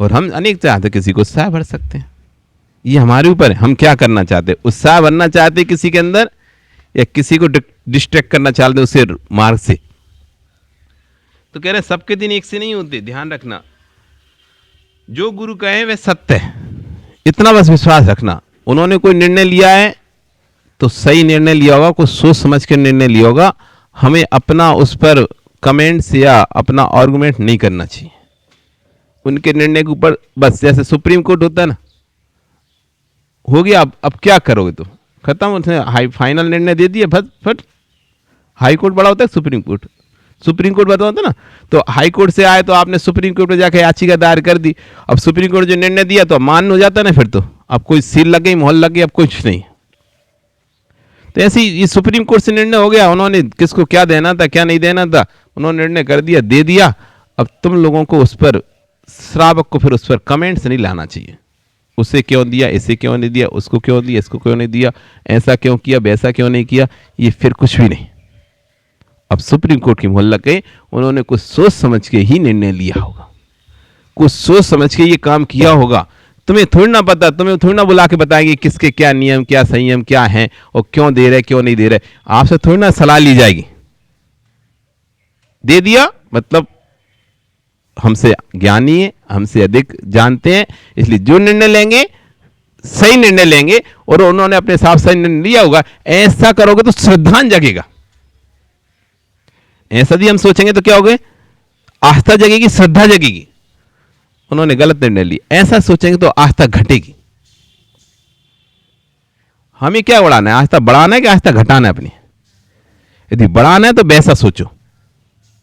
और हम अनेक चाहते किसी को उत्साह भर सकते हैं। ये हमारे ऊपर है, हम क्या करना चाहते हैं, उत्साह भरना चाहते किसी के अंदर, या किसी को डिस्ट्रैक्ट करना चाहते उसे मार्ग से। तो कह रहे सबके दिन एक से नहीं होते, ध्यान रखना, जो गुरु कहे वह सत्य है, इतना बस विश्वास रखना। उन्होंने कोई निर्णय लिया है तो सही निर्णय लिया होगा, कोई सोच समझ के निर्णय लिया होगा, हमें अपना उस पर कमेंट्स या अपना आर्गुमेंट नहीं करना चाहिए उनके निर्णय के ऊपर। बस जैसे सुप्रीम कोर्ट होता है ना, हो गया, अब क्या करोगे तुम, खत्म, उसने फाइनल निर्णय दे दिया, फट फट। हाई कोर्ट बड़ा होता है सुप्रीम कोर्ट, सुप्रीम कोर्ट बता होता है ना। तो हाई कोर्ट से आए तो आपने सुप्रीम कोर्ट में जाकर याचिका दायर कर दी, अब सुप्रीम कोर्ट जो निर्णय दिया तो मान हो जाता ना, फिर तो अब कोई सील लग गई, मोहर लग गई, अब कुछ नहीं। तो ऐसे ही ये सुप्रीम कोर्ट से निर्णय हो गया, उन्होंने किसको क्या देना था क्या नहीं देना था, उन्होंने निर्णय कर दिया, दे दिया। अब तुम लोगों को उस पर, श्रावक को फिर उस पर कमेंट्स नहीं लाना चाहिए, उसे क्यों दिया, इसे क्यों नहीं दिया, उसको क्यों दिया, इसको क्यों नहीं दिया, ऐसा क्यों किया, वैसा क्यों नहीं किया, ये फिर कुछ भी नहीं। अब सुप्रीम कोर्ट की मोहर लग गई, उन्होंने कुछ सोच समझ के ही निर्णय लिया होगा, कुछ सोच समझ के ये काम किया होगा। तुम्हें थोड़ी ना पता, तुम्हें थोड़ी ना बुला के बताएंगे किसके क्या नियम, क्या संयम क्या है, और क्यों दे रहे क्यों नहीं दे रहे, आपसे थोड़ी ना सलाह ली जाएगी। दे दिया मतलब हमसे ज्ञानी है, हमसे अधिक जानते हैं, इसलिए जो निर्णय लेंगे सही निर्णय लेंगे, और उन्होंने अपने हिसाब से निर्णय लिया होगा। ऐसा करोगे तो श्रद्धा जगेगा, ऐसा भी हम सोचेंगे तो क्या होगा, आस्था जगेगी, श्रद्धा जगेगी। उन्होंने गलत निर्णय लिया, ऐसा सोचेंगे तो आस्था घटेगी। हमें क्या बढ़ाना है, आस्था बढ़ाना है कि आस्था घटाना है अपनी। यदि बढ़ाना है तो वैसा सोचो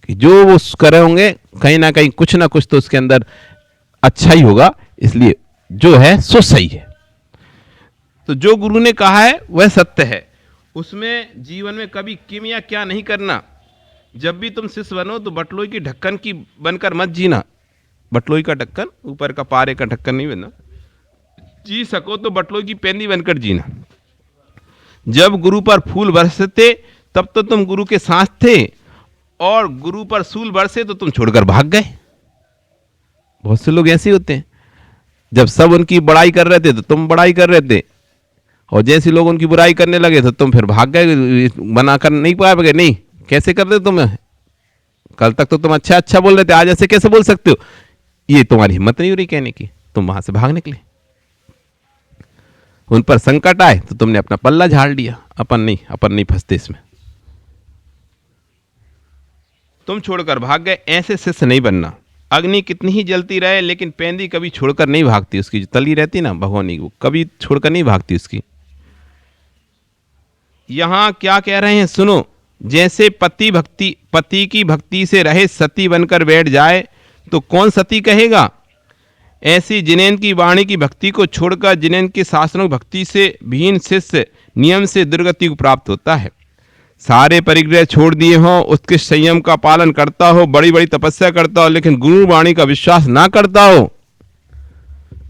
कि जो वो करे होंगे कहीं ना कहीं कुछ ना कुछ तो उसके अंदर अच्छा ही होगा, इसलिए जो है सो सही है। तो जो गुरु ने कहा है वह सत्य है, उसमें जीवन में कभी किम या क्या नहीं करना। जब भी तुम शिष्य बनो तो बटलोई की ढक्कन की बनकर मत जीना, बटलोई का ढक्कन, ऊपर का पारे का ढक्कन नहीं बनना। जी सको तो बटलोई की पेंदी बनकर जीना। जब गुरु पर फूल बरसते तब तो तुम गुरु के साथ थे, और गुरु पर सूल बरसे तो तुम छोड़कर भाग गए। बहुत से लोग ऐसे होते हैं, जब सब उनकी बड़ाई कर रहे थे तो तुम बड़ाई कर रहे थे, और जैसे लोग उनकी बुराई करने लगे तो तुम फिर भाग गए, बनाकर नहीं पाए, नहीं कैसे कर रहे हो तुम? कल तक तो तुम अच्छा अच्छा बोल रहे थे, आज ऐसे कैसे बोल सकते हो? ये तुम्हारी हिम्मत नहीं हो रही कहने की, तुम वहां से भाग निकले। उन पर संकट आए तो तुमने अपना पल्ला झाड़ लिया, अपन नहीं फंसते इसमें, तुम छोड़कर भाग गए। ऐसे शिष्य नहीं बनना। अग्नि कितनी ही जलती रहे लेकिन पेंदी कभी छोड़कर नहीं भागती, उसकी जो तली रहती ना भगवानी, वो कभी छोड़कर नहीं भागती उसकी। यहां क्या कह रहे हैं सुनो। जैसे पति की भक्ति से रहे सती बनकर बैठ जाए तो कौन सती कहेगा? ऐसी जिनेन्द्र की वाणी की भक्ति को छोड़कर जिनेन्द्र के शास्त्रों की भक्ति से भीन शिष्य नियम से दुर्गति को प्राप्त होता है। सारे परिग्रह छोड़ दिए हो, उसके संयम का पालन करता हो, बड़ी बड़ी तपस्या करता हो, लेकिन गुरु वाणी का विश्वास ना करता हो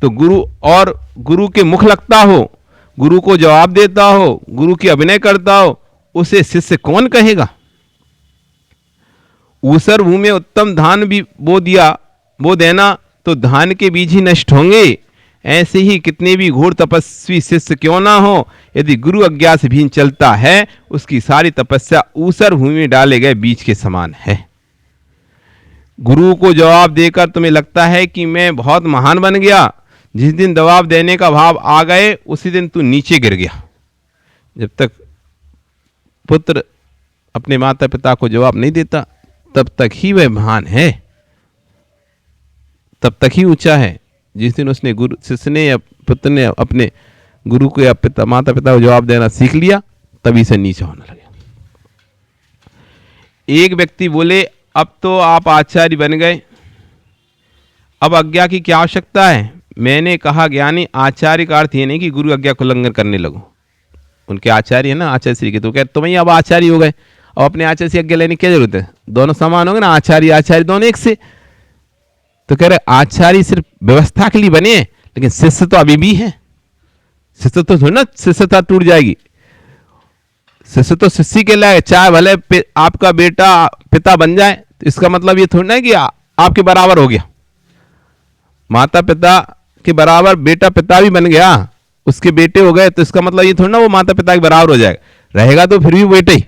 तो गुरु के मुख लगता हो, गुरु को जवाब देता हो, गुरु की अभिनय करता हो, उसे शिष्य कौन कहेगा? ऊसर भूमि उत्तम धान भी बो देना तो धान के बीज ही नष्ट होंगे। ऐसे ही कितने भी घोर तपस्वी शिष्य क्यों ना हो, यदि गुरु अज्ञा से भी चलता है, उसकी सारी तपस्या ऊसर भूमि में डाले गए बीज के समान है। गुरु को जवाब देकर तुम्हें लगता है कि मैं बहुत महान बन गया, जिस दिन जवाब देने का भाव आ गए उसी दिन तू नीचे गिर गया। जब तक पुत्र अपने माता पिता को जवाब नहीं देता तब तक ही वह महान है, तब तक ही ऊंचा है। जिस दिन उसने शिष्य ने या पुत्र ने अपने गुरु को या माता पिता को जवाब देना सीख लिया, तभी से नीचा होने लगे। एक व्यक्ति बोले, अब तो आप आचार्य बन गए, अब आज्ञा की क्या आवश्यकता है? मैंने कहा, ज्ञानी आचार्य का अर्थ ये नहीं कि गुरु आज्ञा को उल्लंघन करने लगो। उनके आचार्य है ना, आचार्य श्री के, तो कहते तुम ही अब आचार्य हो गए, अब अपने आचार्य से आज्ञा लेने की क्या जरूरत है? दोनों समान होंगे ना, आचार्य दोनों एक से। तो कह रहे आचार्य सिर्फ व्यवस्था के लिए बने हैं, लेकिन शिष्य तो अभी भी है। शिष्य तो थोड़ी ना शिष्यता टूट जाएगी, शिष्य तो शिष्य के लायक, चाहे भले आपका बेटा पिता बन जाए, तो इसका मतलब ये थोड़ी ना कि आपके बराबर हो गया। माता पिता के बराबर बेटा पिता भी बन गया, उसके बेटे हो गए, तो इसका मतलब ये थोड़ी ना वो माता पिता के बराबर हो जाएगा। रहेगा तो फिर भी बेटे ही,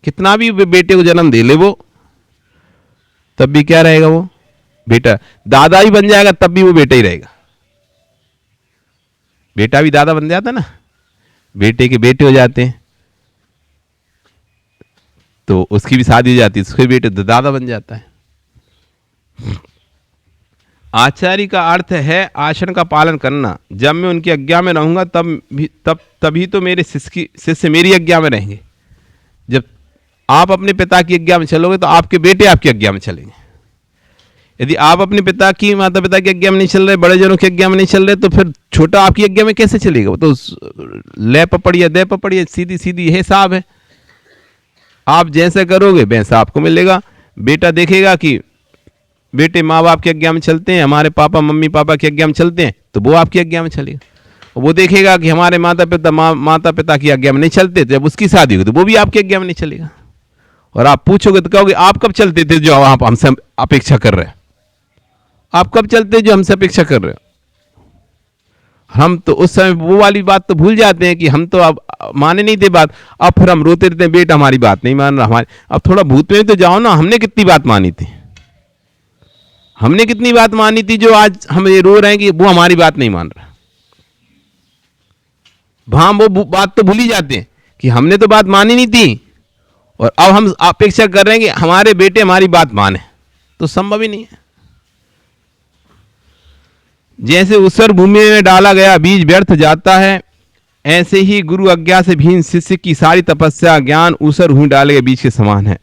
कितना भी बेटे को जन्म दे ले वो, तब भी क्या रहेगा वो बेटा। दादा ही बन जाएगा तब भी वो बेटा ही रहेगा। बेटा भी दादा बन जाता ना, बेटे के बेटे हो जाते हैं तो उसकी भी शादी हो जाती है, उसके बेटे तो दादा बन जाता है। आचार्य का अर्थ है आचरण का पालन करना। जब मैं उनकी आज्ञा में रहूंगा तभी तो मेरे शिष्य मेरी आज्ञा में रहेंगे। जब आप अपने पिता की आज्ञा में चलोगे तो आपके बेटे आपकी आज्ञा में चलेंगे। यदि आप अपने पिता की माता पिता की आज्ञा में नहीं चल रहे, बड़े जनों की आज्ञा में नहीं चल रहे, तो फिर छोटा आपकी आज्ञा में कैसे चलेगा? वो तो ले पपड़िया दे पपड़िया, सीधी सीधी है साहब है। आप जैसे करोगे वैसा आपको मिलेगा। बेटा देखेगा कि बेटे माँ बाप की आज्ञा में चलते हैं, हमारे पापा मम्मी पापा की आज्ञा में चलते हैं, तो वो आपकी आज्ञा में चलेगा। वो देखेगा कि हमारे माता पिता की आज्ञा में नहीं चलते, तो जब उसकी शादी होगी तो वो भी आपकी आज्ञा में नहीं चलेगा। और आप पूछोगे तो कहोगे आप कब चलते थे जो आप हमसे अपेक्षा कर रहे हैं? आप कब चलते जो हमसे अपेक्षा कर रहे हो? हम तो उस समय वो वाली बात तो भूल जाते हैं कि हम तो अब माने नहीं थे बात। अब फिर हम रोते रहते हैं, बेटा हमारी बात नहीं मान रहा हमारी। अब थोड़ा भूत में तो जाओ ना, हमने कितनी बात मानी थी, हमने कितनी बात मानी थी जो आज हम ये रो रहे हैं कि वो हमारी बात नहीं मान रहा। हम वो बात तो भूल ही जाते हैं कि हमने तो बात मानी नहीं थी, और अब हम अपेक्षा कर रहे हैं कि हमारे बेटे हमारी बात माने, तो संभव ही नहीं है। जैसे ऊसर भूमि में डाला गया बीज व्यर्थ जाता है, ऐसे ही गुरु आज्ञा से भीन शिष्य की सारी तपस्या ज्ञान ऊसर भूमि डाले गए बीज के समान है।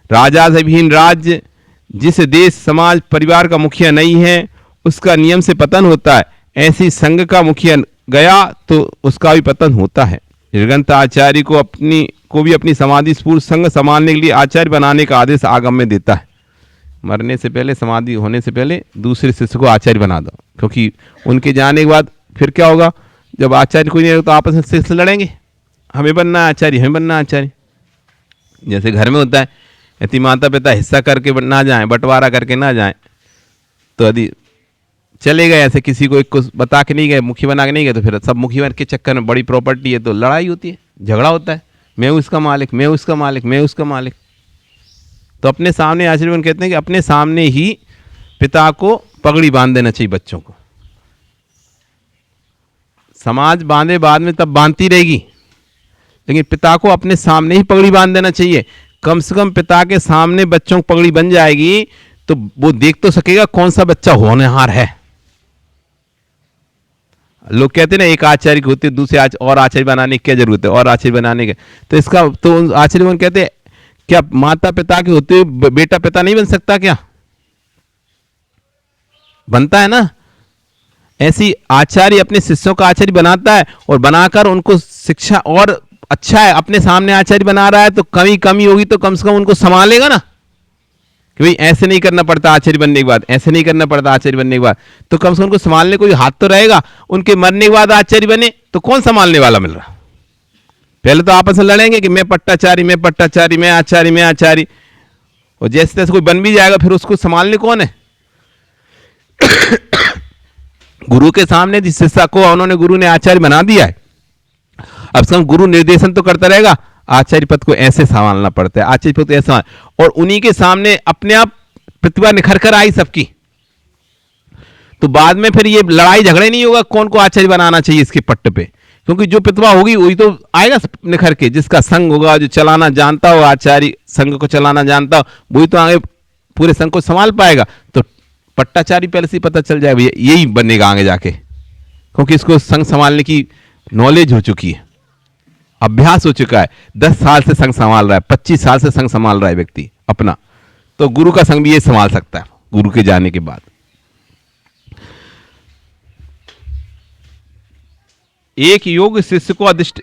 राजा से भीन राज्य, जिस देश समाज परिवार का मुखिया नहीं है उसका नियम से पतन होता है, ऐसी संघ का मुखिया गया तो उसका भी पतन होता है। निर्गंत आचार्य को भी अपनी समाधि पूर्व संघ संभालने के लिए आचार्य बनाने का आदेश आगम में देता है। मरने से पहले, समाधि होने से पहले दूसरे शिष्य को आचार्य बना दो, क्योंकि उनके जाने के बाद फिर क्या होगा? जब आचार्य कोई नहीं रहेगा तो आपस में शिष्य लड़ेंगे, हमें बनना है आचार्य, हमें बनना है आचार्य। जैसे घर में होता है, यदि माता पिता हिस्सा करके ना जाए, बंटवारा करके ना जाए, तो यदि चले गए ऐसे किसी को एक को बता के नहीं गए, मुखी बना के नहीं गए, तो फिर सब मुखी बन के चक्कर में बड़ी प्रॉपर्टी है तो लड़ाई होती है, झगड़ा होता है, मैं उसका मालिक, मैं उसका मालिक, मैं उसका मालिक। तो अपने सामने आचार्य कहते हैं कि अपने सामने ही पिता को पगड़ी बांध देना चाहिए बच्चों को। समाज बांधे बाद में तब बांधती रहेगी, लेकिन पिता को अपने सामने ही पगड़ी बांध देना चाहिए। कम से कम पिता के सामने बच्चों को पगड़ी बन जाएगी तो वो देख तो सकेगा कौन सा बच्चा होनहार है। लोग कहते हैं ना एक आचार्य की होती है, दूसरे और आचार्य बनाने की क्या जरूरत है, और आचार्य बनाने के। तो इसका तो आचार्य कहते हैं क्या माता पिता के होते हुए बेटा पिता नहीं बन सकता? क्या बनता है ना। ऐसी आचार्य अपने शिष्यों का आचार्य बनाता है और बनाकर उनको शिक्षा, और अच्छा है अपने सामने आचार्य बना रहा है तो कमी होगी तो कम से कम उनको संभालेगा ना कि भाई ऐसे नहीं करना पड़ता आचार्य बनने के बाद, ऐसे नहीं करना पड़ता आचार्य बनने के बाद, तो कम से कम उनको संभालने कोई हाथ तो रहेगा। उनके मरने के बाद आचार्य बने तो कौन संभालने वाला मिल रहा? पहले तो आपस में लड़ेंगे कि मैं पट्टाचारी, मैं पट्टाचारी, मैं आचार्य, मैं आचार्य, और जैसे तैसे कोई बन भी जाएगा फिर उसको संभालने कौन है? गुरु के सामने जिस शिष्य को उन्होंने गुरु ने आचार्य बना दिया है, अब सब गुरु निर्देशन तो करता रहेगा, आचार्य पद को ऐसे संभालना पड़ता है, आचार्य पद को ऐसे, और उन्हीं के सामने अपने आप प्रतिभा निखर कर आई सबकी, तो बाद में फिर ये लड़ाई झगड़े नहीं होगा कौन को आचार्य बनाना चाहिए इसके पट्टे पे, क्योंकि जो प्रतिभा होगी वही तो आएगा निखर के, जिसका संघ होगा, जो चलाना जानता हो, आचार्य संघ को चलाना जानता हो, वही तो आगे पूरे संघ को संभाल पाएगा। तो पट्टाचारी पहले से पता चल जाएगा यही बनेगा आगे जाके, क्योंकि इसको संघ संभालने की नॉलेज हो चुकी है, अभ्यास हो चुका है। 10 साल से संघ संभाल रहा है, 25 साल से संघ संभाल रहा है व्यक्ति अपना, तो गुरु का संघ भी ये संभाल सकता है गुरु के जाने के बाद। एक योग शिष्य को अधिष्ठ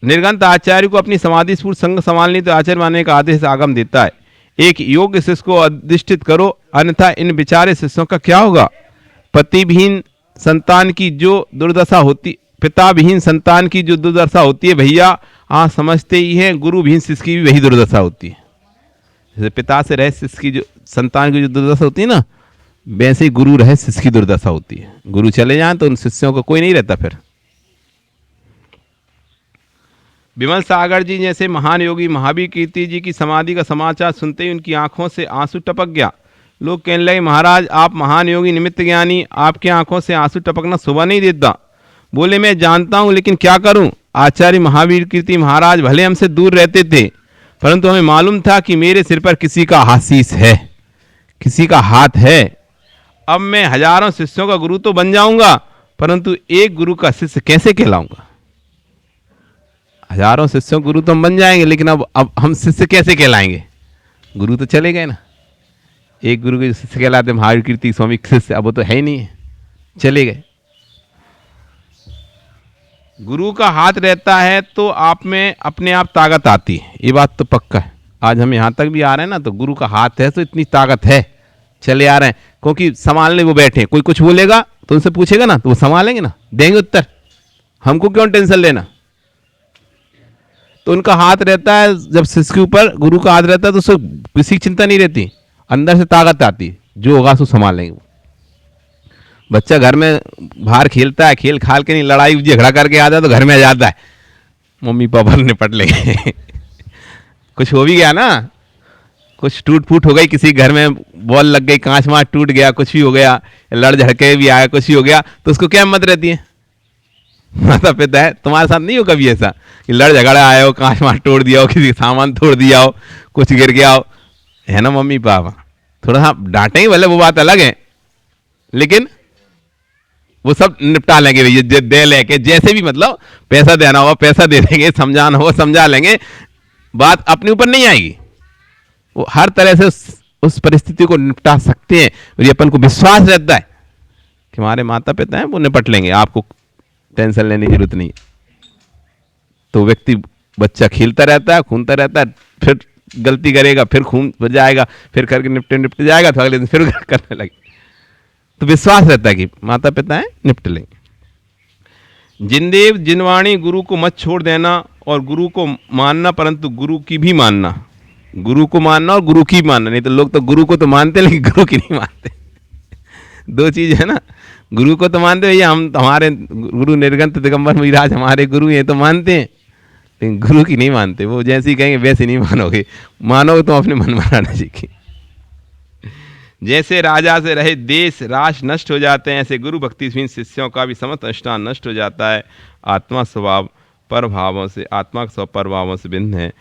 निर्गंत आचार्य को अपनी समाधि स्फूर्त संघ संभालनी तो आचार्य मानने का आदेश आगम देता है। एक योग शिष्य को अधिष्ठित करो, अन्यथा इन बेचारे शिष्यों का क्या होगा? पति विहीन संतान की जो दुर्दशा होती, पिता विहीन संतान की जो दुर्दशा होती है भैया, आप समझते ही हैं, गुरु विहीन शिष्य की भी वही दुर्दशा होती है। जैसे पिता से रहे शिष्य की जो संतान की जो दुर्दशा होती है ना, वैसे ही गुरु रहे शिष्य की दुर्दशा होती है। गुरु चले जाएं तो उन शिष्यों को कोई नहीं रहता फिर। विमल सागर जी जैसे महान योगी महावीर कीर्ति जी की समाधि का समाचार सुनते ही उनकी आंखों से आंसू टपक गया। लोग कहने लगे, महाराज आप महान योगी निमित्त ज्ञानी, आपके आंखों से आंसू टपकना शोभा नहीं देता। बोले, मैं जानता हूं लेकिन क्या करूं। आचार्य महावीर कीर्ति महाराज भले हमसे दूर रहते थे, परंतु हमें मालूम था कि मेरे सिर पर किसी का आशीष है, किसी का हाथ है। अब मैं हजारों शिष्यों का गुरु तो बन जाऊंगा, परंतु एक गुरु का शिष्य कैसे कहलाऊंगा? हजारों शिष्यों गुरु तो हम बन जाएंगे, लेकिन अब हम शिष्य कैसे कहलाएंगे? गुरु तो चले गए ना। एक गुरु के शिष्य कहलाते महावीर कीर्ति स्वामी शिष्य, अब वो तो है ही नहीं है, चले गए। गुरु का हाथ रहता है तो आप में अपने आप ताकत आती है, ये बात तो पक्का है। आज हम यहाँ तक भी आ रहे हैं ना, तो गुरु का हाथ है तो इतनी ताकत है, चले आ रहे हैं, क्योंकि संभालने वो बैठे। कोई कुछ बोलेगा तो उनसे पूछेगा ना, तो वो संभालेंगे ना, देंगे उत्तर, हमको क्यों टेंशन लेना। तो उनका हाथ रहता है, जब शिष्य के ऊपर गुरु का हाथ रहता है तो उसको किसी चिंता नहीं रहती, अंदर से ताकत आती, जो होगा उसको संभाल लेंगे। बच्चा घर में बाहर खेलता है, खेल खाल के नहीं, लड़ाई झगड़ा करके आता है तो घर में आ जाता है, मम्मी पापा निपट लेंगे। कुछ हो भी गया ना, कुछ टूट फूट हो गई, किसी घर में बॉल लग गई, कांच माच टूट गया, कुछ भी हो गया, लड़ झड़के भी आया, कुछ भी हो गया, तो उसको क्या हिम्मत रहती है? माता पिता है, तुम्हारे साथ नहीं हो कभी ऐसा कि लड़ झगड़ा आए हो, कांच माच तोड़ दिया हो, किसी सामान तोड़ दिया हो, कुछ गिर गया हो, है ना? मम्मी पापा थोड़ा सा डांटेंगे भले, वो बात अलग है, लेकिन वो सब निपटा लेंगे भैया, दे लेके, जैसे भी मतलब पैसा देना होगा पैसा दे देंगे, समझाना होगा समझा लेंगे, बात अपने ऊपर नहीं आएगी। वो हर तरह से उस परिस्थिति को निपटा सकते हैं, और ये अपन को विश्वास रहता है कि हमारे माता पिता हैं, वो निपट लेंगे, आपको टेंशन लेने की जरूरत नहीं। तो व्यक्ति बच्चा खेलता रहता है, घूमता रहता है, फिर गलती करेगा, फिर खून बच जाएगा, फिर करके निपट जाएगा, तो अगले दिन फिर करने लगे। तो विश्वास रहता है कि माता पिता हैं, निपट लेंगे। जिनदेव जिनवाणी, गुरु को मत छोड़ देना और गुरु को मानना, परंतु गुरु की भी मानना, गुरु को मानना और गुरु की मानना। नहीं तो लोग तो गुरु को तो मानते लेकिन गुरु की नहीं मानते। दो चीज है ना, गुरु को तो मानते भैया, हम हमारे गुरु निर्गंत दिगंबर महाराज हमारे गुरु हैं तो मानते हैं, लेकिन गुरु की नहीं मानते, वो जैसे ही कहेंगे वैसे नहीं मानोगे, मानोगे तो अपने मन बनाना सीखिए। जैसे राजा से रहे देश राष्ट्र नष्ट हो जाते हैं, ऐसे गुरु भक्तिहीन शिष्यों का भी समस्त अनुष्ठान नष्ट हो जाता है। आत्मा स्वभाव पर भावों से, आत्मा स्वभाव पर भावों से भिन्न है।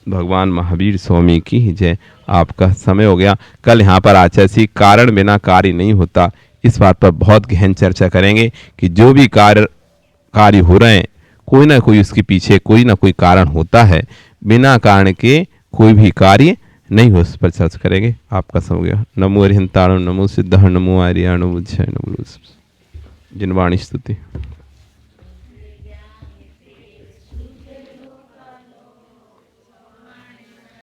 भगवान महावीर स्वामी की जय। आपका समय हो गया। कल यहाँ पर आचार्य कारण बिना कार्य नहीं होता, इस बात पर बहुत गहन चर्चा करेंगे कि जो भी कार्य हो रहे हैं, कोई ना कोई उसके पीछे कोई ना कोई कारण होता है, बिना कारण के कोई भी कार्य नहीं हो। उस पर चर्चा करेंगे। आपका समय हो गया। नमो अरिहंताणो, नमो सिद्धः, नमो आर्याणो बुद्धय, नमो जिनवाणी स्तुति।